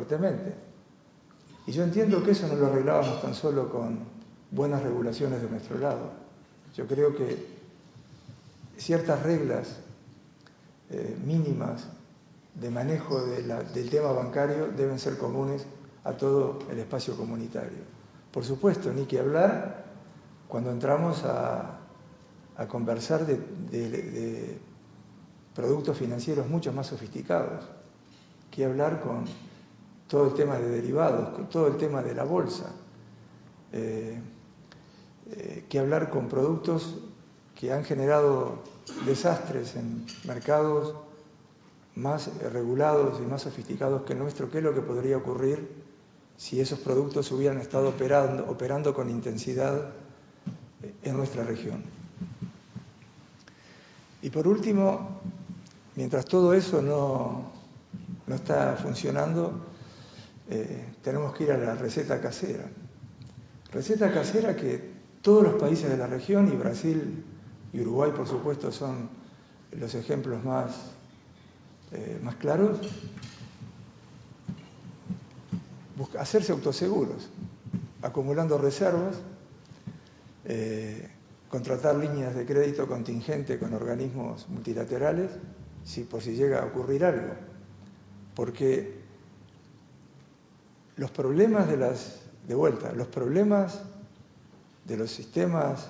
fuertemente. Y yo entiendo que eso no lo arreglábamos tan solo con buenas regulaciones de nuestro lado. Yo creo que ciertas reglas mínimas de manejo del tema bancario deben ser comunes a todo el espacio comunitario. Por supuesto, ni que hablar cuando entramos a conversar de productos financieros mucho más sofisticados, que hablar con todo el tema de derivados, con todo el tema de la bolsa, que hablar con productos que han generado desastres en mercados más regulados y más sofisticados que el nuestro. ¿Qué es lo que podría ocurrir si esos productos hubieran estado operando con intensidad en nuestra región? Y por último, mientras todo eso no está funcionando, tenemos que ir a la receta casera. Receta casera que todos los países de la región, y Brasil y Uruguay, por supuesto, son los ejemplos más claros, hacerse autoseguros, acumulando reservas, contratar líneas de crédito contingente con organismos multilaterales, por si llega a ocurrir algo. Porque los problemas los problemas de los sistemas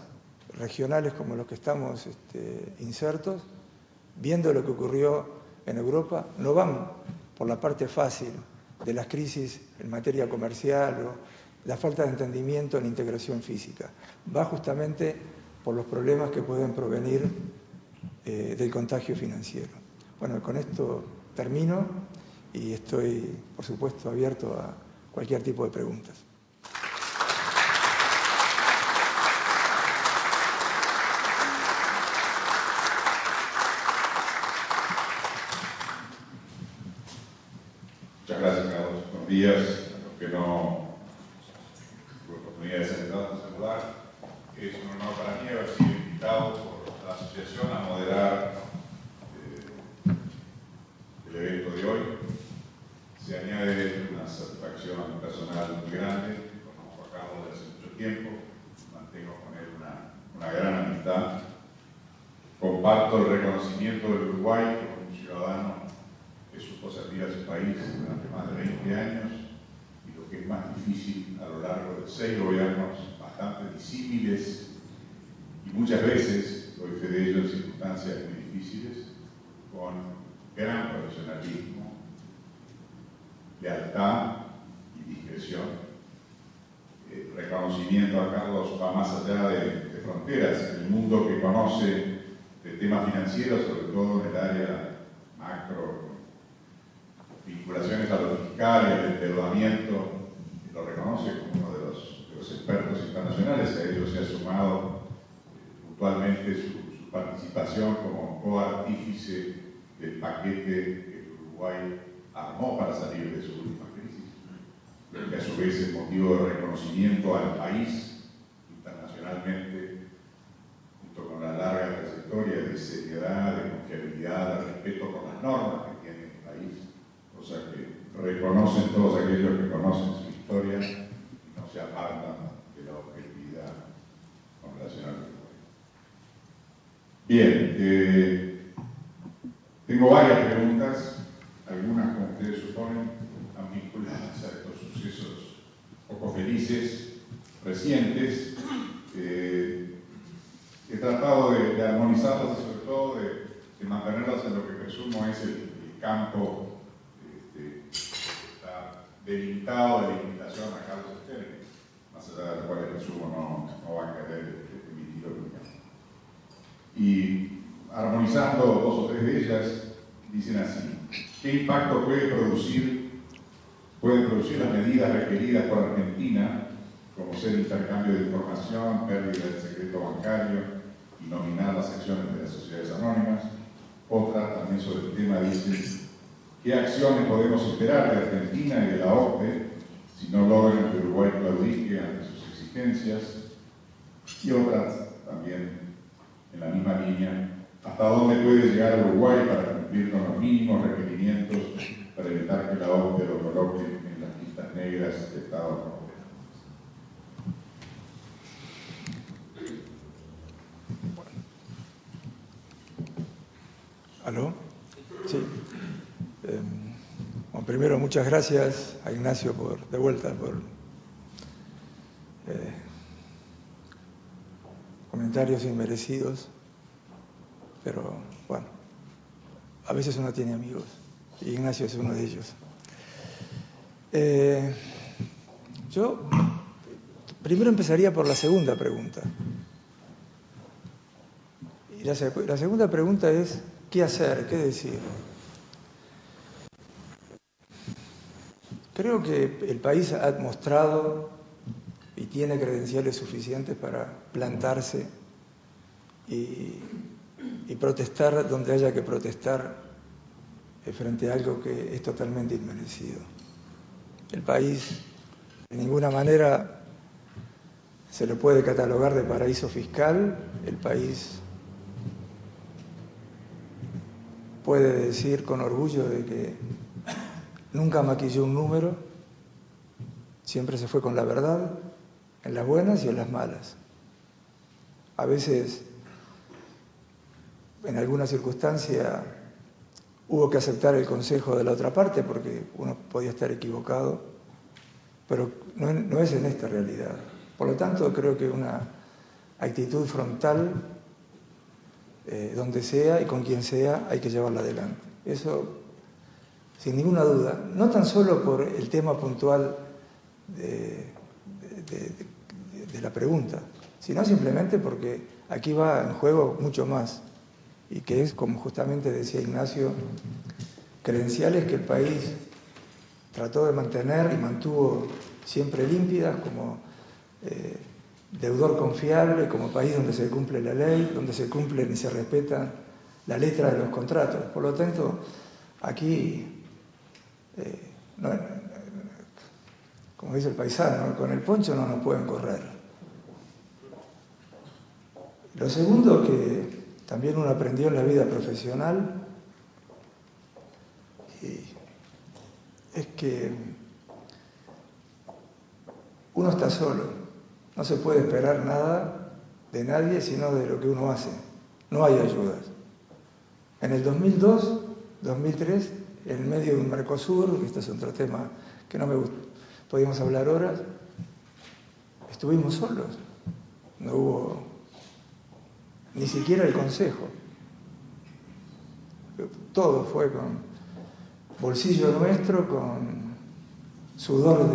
regionales como los que estamos insertos, viendo lo que ocurrió en Europa, no van por la parte fácil de las crisis en materia comercial o la falta de entendimiento en integración física. Va justamente por los problemas que pueden provenir del contagio financiero. Bueno, con esto termino y estoy, por supuesto, abierto a cualquier tipo de preguntas. Muchas gracias, Carlos. Buenos días. A los que no tuve oportunidad de saludar, es un honor para mí haber sido invitado por la asociación a moderar el evento de hoy. Se añade una satisfacción personal muy grande. Conozco a Carlos desde hace mucho tiempo, mantengo con él una gran amistad. Comparto el reconocimiento del Uruguay como un ciudadano que supo servir a su país durante más de 20 años, y lo que es más difícil, a lo largo de 6 gobiernos bastante disímiles, y muchas veces, doy fe de ello, en circunstancias muy difíciles, con gran profesionalismo, lealtad y discreción. Reconocimiento a Carlos va más allá de fronteras. El mundo que conoce de temas financieros, sobre todo en el área macro, vinculaciones a lo fiscal y al endeudamiento, lo reconoce como uno de los expertos internacionales. A ello se ha sumado puntualmente su participación como coartífice del paquete que el Uruguay armó para salir de su última crisis, que a su vez es motivo de reconocimiento al país internacionalmente, junto con la larga trayectoria de seriedad, de confiabilidad, de respeto por las normas que tiene el país, cosa que reconocen todos aquellos que conocen su historia y no se apartan de la objetividad con relación al Uruguay. Bien, tengo varias preguntas, algunas, como ustedes suponen, están vinculadas a estos sucesos poco felices, recientes. He tratado de armonizarlas y sobre todo de mantenerlas en lo que presumo es el campo está delimitado de limitación a Carlos Stern, más allá de lo cual presumo no va a querer emitir opinión. Y armonizando 2 o 3 de ellas, dicen así: ¿qué impacto pueden producir las medidas requeridas por Argentina, como ser intercambio de información, pérdida del secreto bancario y nominar las acciones de las sociedades anónimas? Otra, también sobre el tema, dice: ¿qué acciones podemos esperar de Argentina y de la OCDE si no logran que Uruguay claudique ante sus exigencias? Y otras, también en la misma línea: ¿hasta dónde puede llegar Uruguay para cumplir con los mínimos requerimientos para evitar que la OCDE lo coloque primero, muchas gracias a Ignacio de vuelta por comentarios inmerecidos, pero bueno, a veces uno tiene amigos y Ignacio es uno de ellos. Yo primero empezaría por la segunda pregunta. Y la segunda pregunta es, ¿qué hacer? ¿Qué decir? Creo que el país ha mostrado y tiene credenciales suficientes para plantarse y protestar donde haya que protestar frente a algo que es totalmente inmerecido. El país de ninguna manera se lo puede catalogar de paraíso fiscal. El país puede decir con orgullo de que nunca maquilló un número, siempre se fue con la verdad, en las buenas y en las malas. A veces, en alguna circunstancia, hubo que aceptar el consejo de la otra parte porque uno podía estar equivocado, pero no es en esta realidad. Por lo tanto, creo que una actitud frontal, donde sea y con quien sea, hay que llevarla adelante. Eso, sin ninguna duda, no tan solo por el tema puntual de la pregunta, sino simplemente porque aquí va en juego mucho más, y que es, como justamente decía Ignacio, credenciales que el país trató de mantener y mantuvo siempre límpidas, como deudor confiable, como país donde se cumple la ley, donde se cumplen y se respeta la letra de los contratos. Por lo tanto, aquí, como dice el paisano, con el poncho no nos pueden correr. Lo segundo que también uno aprendió en la vida profesional es que uno está solo, no se puede esperar nada de nadie sino de lo que uno hace, no hay ayudas. En el 2002, 2003, en medio de un Mercosur, que este es otro tema que no me gusta, podíamos hablar horas, estuvimos solos, no hubo ni siquiera el consejo, todo fue con bolsillo nuestro, con sudor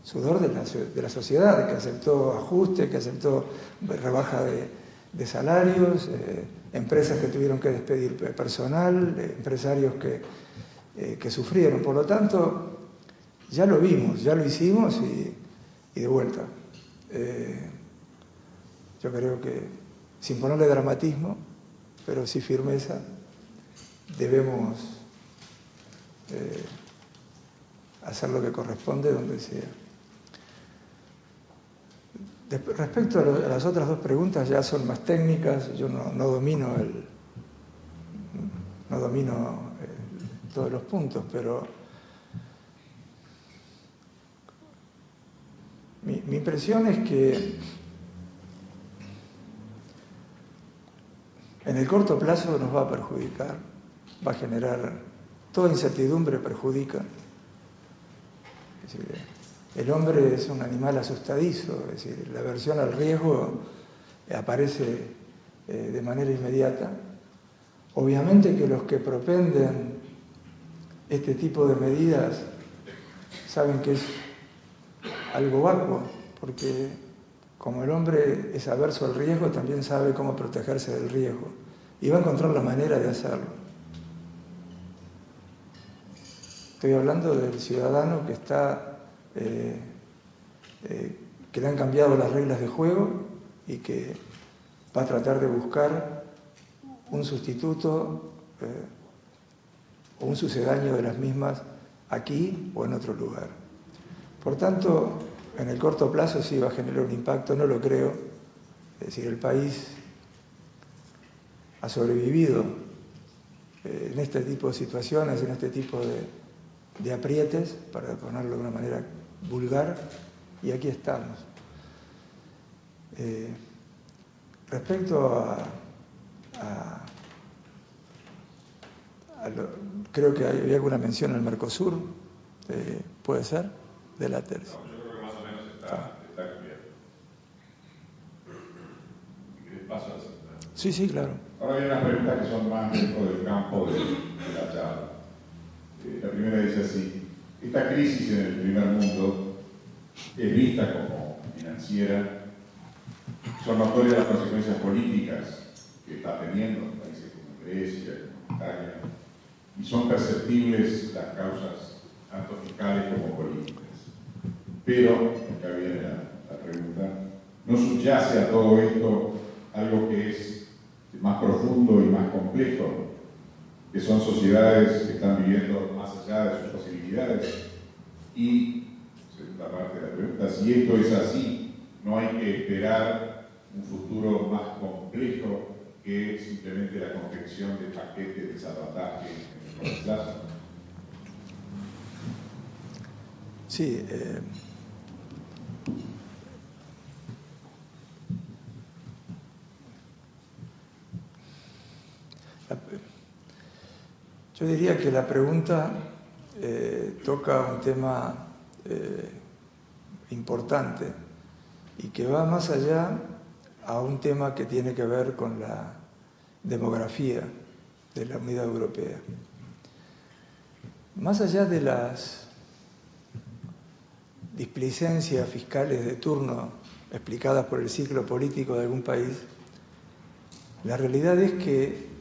sudor de la sociedad, que aceptó ajustes, que aceptó rebaja de salarios, empresas que tuvieron que despedir personal, empresarios que sufrieron. Por lo tanto, ya lo vimos, ya lo hicimos y de vuelta. Yo creo que, sin ponerle dramatismo, pero sí firmeza, debemos hacer lo que corresponde donde sea. Respecto a las otras dos preguntas, ya son más técnicas, yo no domino todos los puntos, pero mi impresión es que en el corto plazo nos va a perjudicar, va a generar, toda incertidumbre perjudica. Es decir, el hombre es un animal asustadizo, es decir, la aversión al riesgo aparece de manera inmediata. Obviamente que los que propenden este tipo de medidas saben que es algo vacuo, porque como el hombre es averso al riesgo, también sabe cómo protegerse del riesgo y va a encontrar la manera de hacerlo. Estoy hablando del ciudadano que que le han cambiado las reglas de juego y que va a tratar de buscar un sustituto o un sucedáneo de las mismas aquí o en otro lugar. Por tanto, en el corto plazo sí va a generar un impacto, no lo creo. Es decir, el país ha sobrevivido en este tipo de situaciones, en este tipo de aprietes, para ponerlo de una manera vulgar, y aquí estamos. Respecto a creo que hay alguna mención al Mercosur, puede ser, de la No, yo creo que más o menos está cubierto. ¿Querés paso a la segunda? Sí, sí, claro. Ahora hay unas preguntas que son más dentro del campo de la charla. La primera dice así: esta crisis en el primer mundo es vista como financiera. Son notorias las consecuencias políticas que está teniendo en países como Grecia, como Italia, y son perceptibles las causas tanto fiscales como políticas. Pero, acá viene la pregunta, ¿no subyace a todo esto algo que es más profundo y más complejo, que son sociedades que están viviendo más allá de sus posibilidades? Y, segunda parte de la pregunta, si esto es así, ¿no hay que esperar un futuro más complejo que simplemente la confección de paquetes de salvataje en el corto plazo? Sí, yo diría que la pregunta toca un tema importante y que va más allá a un tema que tiene que ver con la demografía de la Unidad Europea. Más allá de las displicencias fiscales de turno explicadas por el ciclo político de algún país, la realidad es que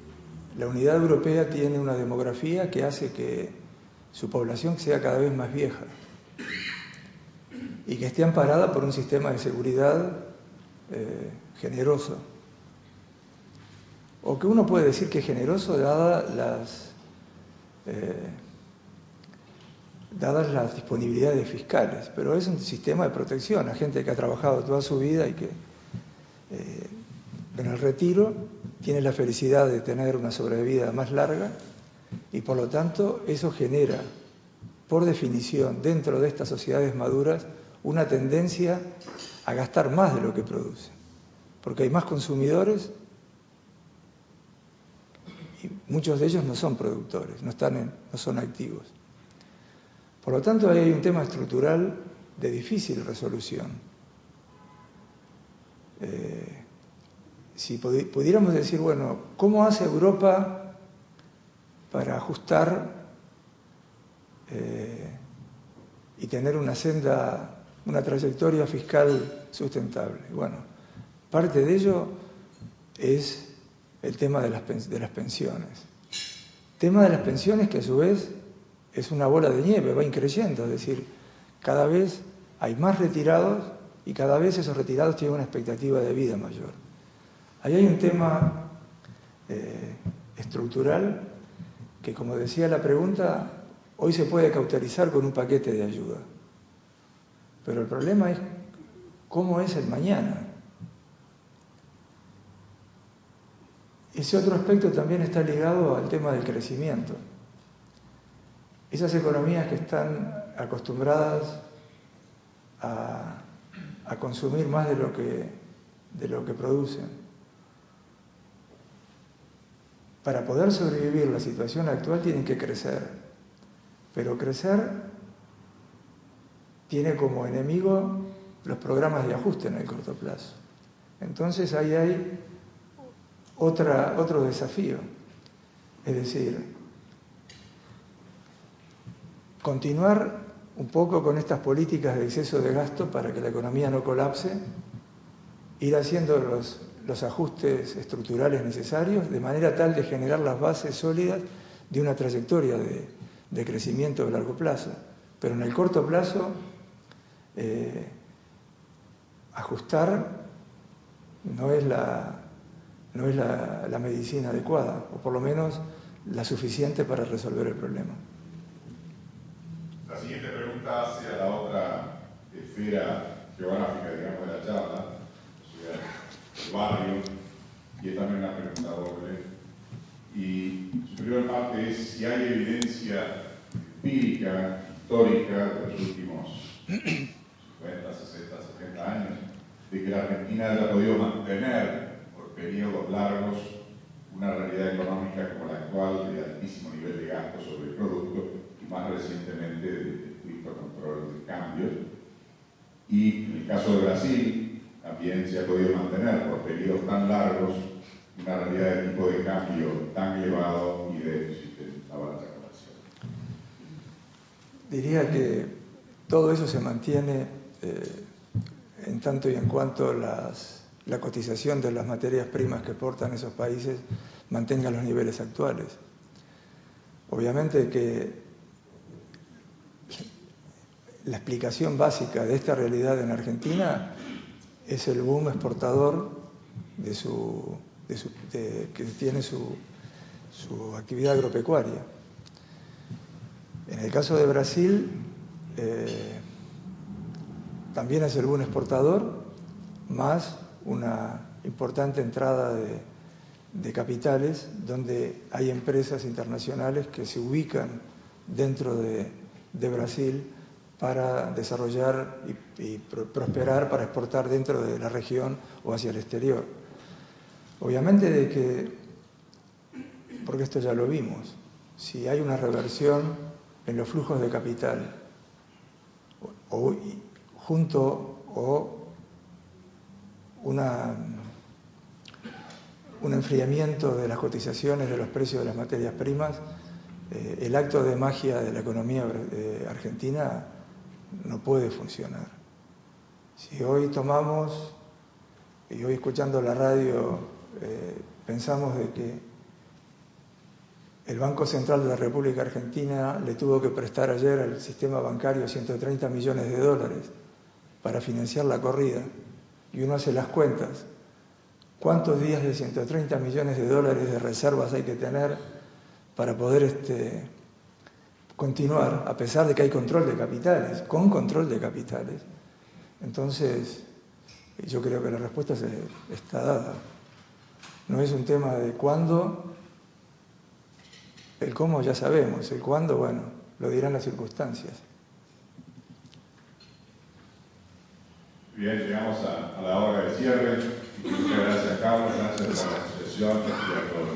la Unidad Europea tiene una demografía que hace que su población sea cada vez más vieja y que esté amparada por un sistema de seguridad generoso. O que uno puede decir que es generoso dadas las disponibilidades fiscales, pero es un sistema de protección a gente que ha trabajado toda su vida y que en el retiro tiene la felicidad de tener una sobrevida más larga y por lo tanto eso genera, por definición, dentro de estas sociedades maduras, una tendencia a gastar más de lo que produce, porque hay más consumidores y muchos de ellos no son productores, no son activos. Por lo tanto, ahí hay un tema estructural de difícil resolución. Si pudiéramos decir, bueno, ¿cómo hace Europa para ajustar y tener una trayectoria fiscal sustentable? Bueno, parte de ello es el tema de las pensiones. Tema de las pensiones que a su vez es una bola de nieve, va increciendo, es decir, cada vez hay más retirados y cada vez esos retirados tienen una expectativa de vida mayor. Ahí hay un tema estructural que, como decía la pregunta, hoy se puede cauterizar con un paquete de ayuda. Pero el problema es cómo es el mañana. Ese otro aspecto también está ligado al tema del crecimiento. Esas economías que están acostumbradas a consumir más de lo que producen, para poder sobrevivir la situación actual tienen que crecer, pero crecer tiene como enemigo los programas de ajuste en el corto plazo. Entonces ahí hay otro desafío, es decir, continuar un poco con estas políticas de exceso de gasto para que la economía no colapse, ir haciendo los ajustes estructurales necesarios de manera tal de generar las bases sólidas de una trayectoria de crecimiento de largo plazo. Pero en el corto plazo, ajustar no es la medicina adecuada, o por lo menos la suficiente para resolver el problema. La siguiente pregunta hace a la otra esfera geográfica, digamos, de la charla, o sea, el barrio, y es también una pregunta doble. Y su primera parte es si hay evidencia empírica, histórica, de los últimos 50, 60, 70 años, de que la Argentina haya podido mantener por periodos largos una realidad económica como la actual de altísimo nivel de gasto sobre el producto y más recientemente de estricto control de cambios. Y en el caso de Brasil también se ha podido mantener por periodos tan largos una realidad de tipo de cambio tan elevado y de déficit en la balanza comercial. Diría que todo eso se mantiene en tanto y en cuanto la cotización de las materias primas que exportan esos países mantenga los niveles actuales. Obviamente que la explicación básica de esta realidad en Argentina es el boom exportador que tiene su actividad agropecuaria. En el caso de Brasil, también es el boom exportador, más una importante entrada de capitales, donde hay empresas internacionales que se ubican dentro de Brasil para desarrollar y prosperar, para exportar dentro de la región o hacia el exterior. Obviamente de que, porque esto ya lo vimos, si hay una reversión en los flujos de capital o un enfriamiento de las cotizaciones de los precios de las materias primas, el acto de magia de la economía argentina no puede funcionar. Si hoy tomamos, y hoy escuchando la radio, pensamos de que el Banco Central de la República Argentina le tuvo que prestar ayer al sistema bancario 130 millones de dólares para financiar la corrida, y uno hace las cuentas, ¿cuántos días de 130 millones de dólares de reservas hay que tener para poder continuar, a pesar de que hay control de capitales, con control de capitales? Entonces, yo creo que la respuesta está dada. No es un tema de cuándo, el cómo ya sabemos, el cuándo, bueno, lo dirán las circunstancias. Bien, llegamos a la hora de cierre. Muchas gracias, Carlos, gracias por la asociación y a todos.